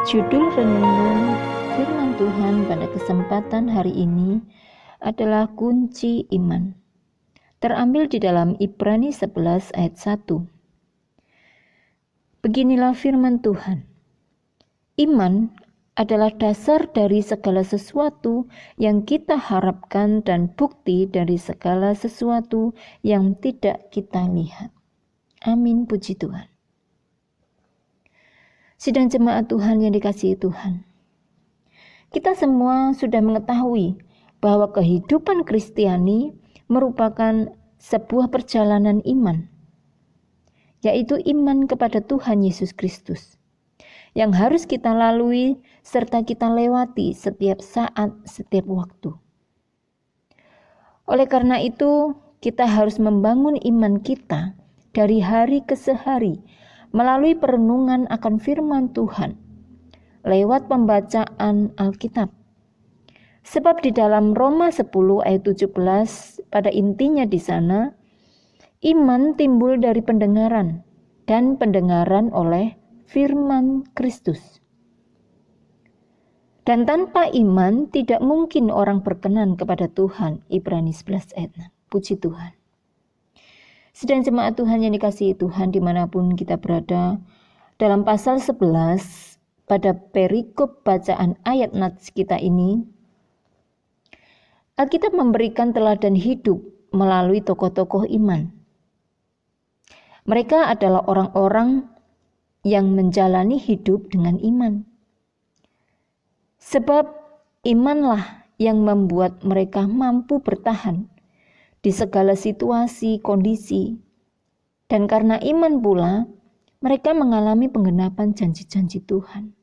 Judul renungan firman Tuhan pada kesempatan hari ini adalah kunci iman. Terambil di dalam Ibrani 11 ayat 1. Beginilah firman Tuhan. Iman adalah dasar dari segala sesuatu yang kita harapkan dan bukti dari segala sesuatu yang tidak kita lihat. Amin, puji Tuhan. Sidang jemaat Tuhan yang dikasihi Tuhan, kita semua sudah mengetahui bahwa kehidupan Kristiani merupakan sebuah perjalanan iman, yaitu iman kepada Tuhan Yesus Kristus, yang harus kita lalui serta kita lewati setiap saat, setiap waktu. Oleh karena itu, kita harus membangun iman kita dari hari ke hari, melalui perenungan akan firman Tuhan, lewat pembacaan Alkitab. Sebab di dalam Roma 10 ayat 17, pada intinya di sana, iman timbul dari pendengaran, dan pendengaran oleh firman Kristus. Dan tanpa iman tidak mungkin orang berkenan kepada Tuhan. Ibrani 11 ayat 6. Puji Tuhan. Sedang jemaat Tuhan yang dikasihi Tuhan dimanapun kita berada, dalam pasal 11 pada perikop bacaan ayat nats kita ini, Alkitab memberikan teladan hidup melalui tokoh-tokoh iman. Mereka adalah orang-orang yang menjalani hidup dengan iman. Sebab imanlah yang membuat mereka mampu bertahan di segala situasi, kondisi, dan karena iman pula, mereka mengalami penggenapan janji-janji Tuhan.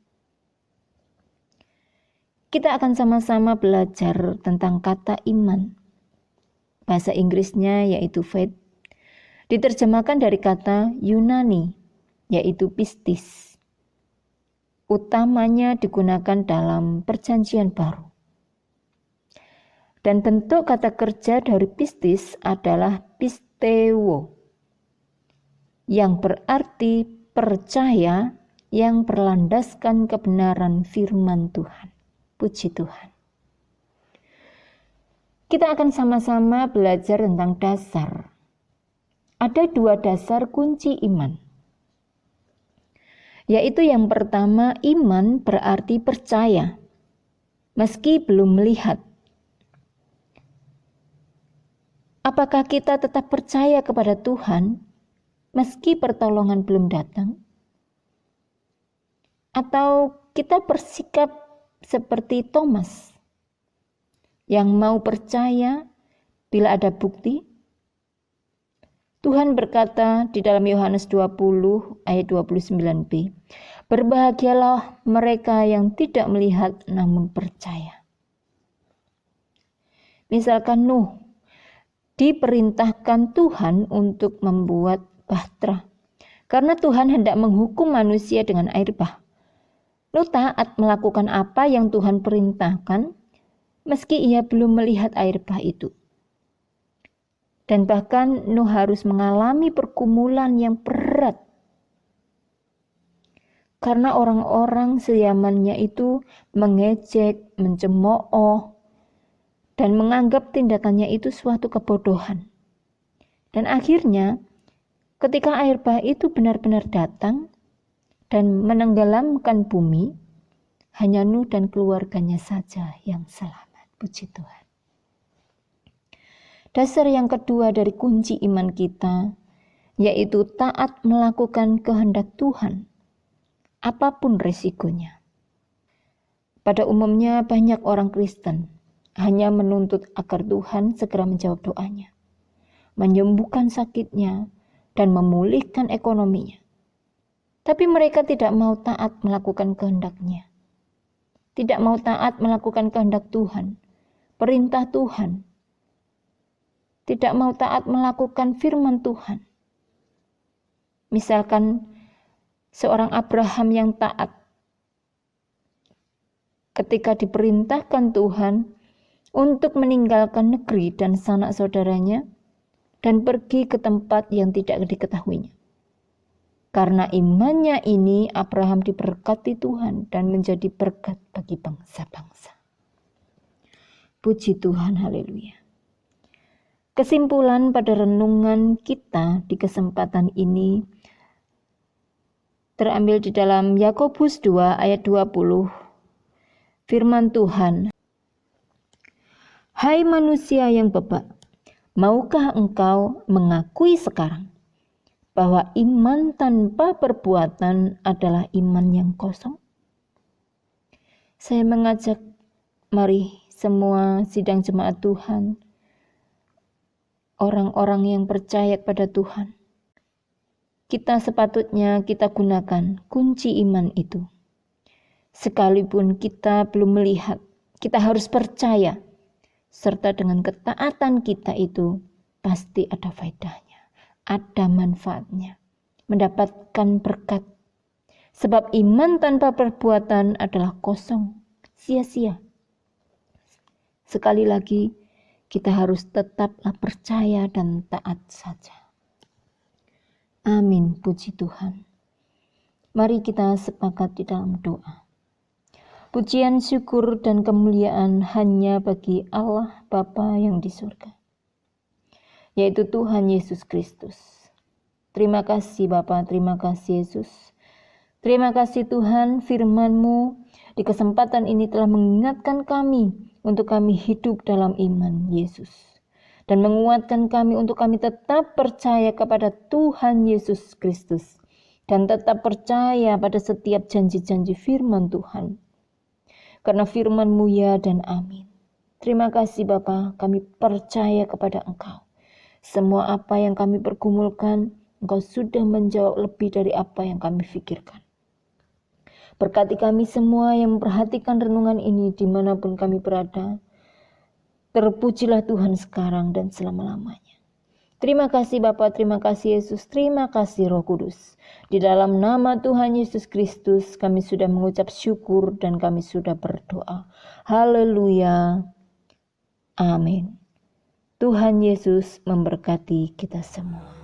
Kita akan sama-sama belajar tentang kata iman. Bahasa Inggrisnya yaitu faith, diterjemahkan dari kata Yunani, yaitu pistis. Utamanya digunakan dalam Perjanjian Baru. Dan bentuk kata kerja dari pistis adalah pisteuo, yang berarti percaya yang berlandaskan kebenaran firman Tuhan. Puji Tuhan. Kita akan sama-sama belajar tentang dasar. Ada dua dasar kunci iman. Yaitu yang pertama, iman berarti percaya, meski belum melihat. Apakah kita tetap percaya kepada Tuhan meski pertolongan belum datang? Atau kita bersikap seperti Thomas yang mau percaya bila ada bukti? Tuhan berkata di dalam Yohanes 20 ayat 29b, berbahagialah mereka yang tidak melihat namun percaya. Misalkan Nuh diperintahkan Tuhan untuk membuat bahtera, karena Tuhan hendak menghukum manusia dengan air bah. Nuh taat melakukan apa yang Tuhan perintahkan, meski ia belum melihat air bah itu. Dan bahkan Nuh harus mengalami pergumulan yang berat, karena orang-orang sezamannya itu mengejek, mencemooh, dan menganggap tindakannya itu suatu kebodohan. Dan akhirnya ketika air bah itu benar-benar datang dan menenggelamkan bumi, hanya Nuh dan keluarganya saja yang selamat. Puji Tuhan. Dasar yang kedua dari kunci iman kita, yaitu taat melakukan kehendak Tuhan, apapun resikonya. Pada umumnya banyak orang Kristen hanya menuntut agar Tuhan segera menjawab doanya, menyembuhkan sakitnya, dan memulihkan ekonominya. Tapi mereka tidak mau taat melakukan kehendak-Nya. Tidak mau taat melakukan kehendak Tuhan, perintah Tuhan. Tidak mau taat melakukan firman Tuhan. Misalkan seorang Abraham yang taat ketika diperintahkan Tuhan untuk meninggalkan negeri dan sanak saudaranya dan pergi ke tempat yang tidak diketahuinya. Karena imannya ini Abraham diberkati Tuhan dan menjadi berkat bagi bangsa-bangsa. Puji Tuhan, haleluya. Kesimpulan pada renungan kita di kesempatan ini terambil di dalam Yakobus 2 ayat 20. Firman Tuhan, "Hai manusia yang bebal, maukah engkau mengakui sekarang bahwa iman tanpa perbuatan adalah iman yang kosong?" Saya mengajak mari semua sidang jemaat Tuhan, orang-orang yang percaya kepada Tuhan, kita sepatutnya kita gunakan kunci iman itu. Sekalipun kita belum melihat, kita harus percaya, serta dengan ketaatan kita itu pasti ada faedahnya, ada manfaatnya, mendapatkan berkat. Sebab iman tanpa perbuatan adalah kosong, sia-sia. Sekali lagi, kita harus tetaplah percaya dan taat saja. Amin, puji Tuhan. Mari kita sepakat di dalam doa. Pujian, syukur, dan kemuliaan hanya bagi Allah Bapa yang di surga, yaitu Tuhan Yesus Kristus. Terima kasih Bapa, terima kasih Yesus. Terima kasih Tuhan, firman-Mu di kesempatan ini telah mengingatkan kami untuk kami hidup dalam iman Yesus. Dan menguatkan kami untuk kami tetap percaya kepada Tuhan Yesus Kristus. Dan tetap percaya pada setiap janji-janji firman Tuhan. Karena firman-Mu ya dan amin. Terima kasih Bapa, kami percaya kepada Engkau. Semua apa yang kami pergumulkan, Engkau sudah menjawab lebih dari apa yang kami pikirkan. Berkati kami semua yang memperhatikan renungan ini dimanapun kami berada. Terpujilah Tuhan sekarang dan selama-lamanya. Terima kasih Bapa, terima kasih Yesus, terima kasih Roh Kudus. Di dalam nama Tuhan Yesus Kristus kami sudah mengucap syukur dan kami sudah berdoa. Haleluya. Amin. Tuhan Yesus memberkati kita semua.